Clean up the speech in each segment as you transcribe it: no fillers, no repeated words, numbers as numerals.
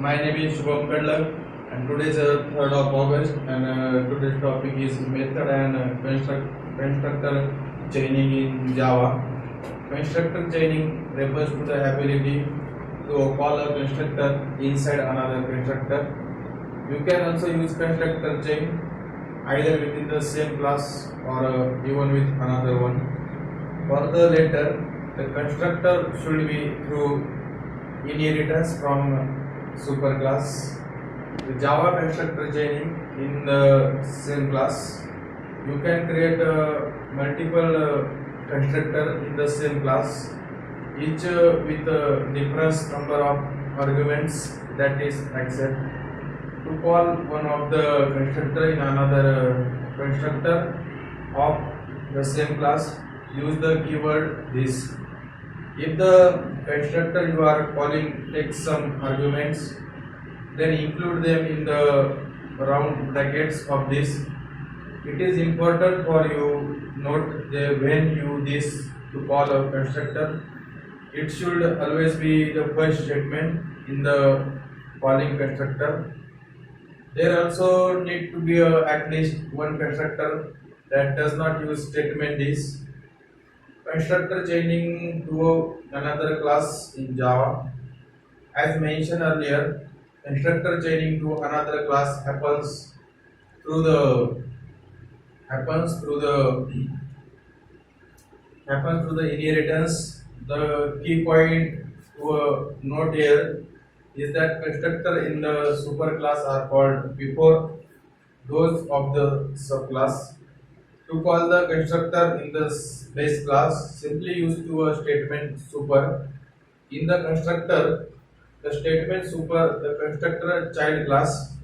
My name is Shubham Kadlak and today is 3rd of August and today's topic is method and constructor chaining in Java. Constructor chaining refers to the ability to call a constructor inside another constructor. You can also use constructor chain either within the same class or even with another one. For the latter, the constructor should be through inheritance from superclass. The Java constructor chaining in the same class. You can create multiple constructor in the same class, each with a different number of arguments that is accept. To call one of the constructor in another constructor of the same class, use the keyword this. If the constructor you are calling takes some arguments, then include them in the round brackets of this. It is important for you note when you this to call a constructor. It should always be the first statement in the calling constructor. There also need to be at least one constructor that does not use statement this. Constructor chaining to another class in Java. As mentioned earlier, constructor chaining to another class happens through the inheritance. The key point to note here is that constructor in the superclass are called before those of the subclass. To call the constructor in the base class, simply use a statement super. In the constructor, the statement super, the constructor child class.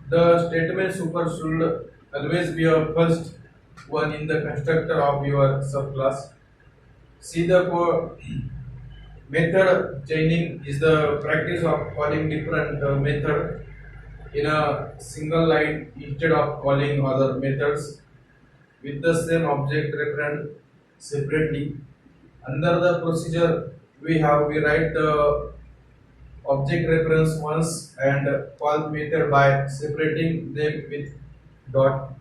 The statement super should always be a first one in the constructor of your subclass. See the method chaining is the practice of calling different method in a single line instead of calling other methods with the same object reference separately. Under the procedure we write the object reference once and call method by separating them with dot.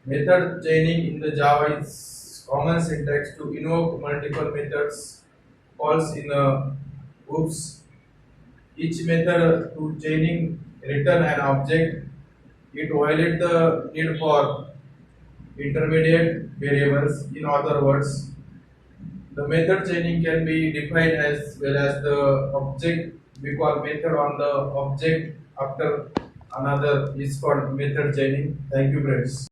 Method chaining in the Java is common syntax to invoke multiple methods calls in oops. Each method to chaining return an object. It violates the need for intermediate variables. In other words, the method chaining can be defined as well as the object we call method on the object after another is called method chaining. Thank you, friends.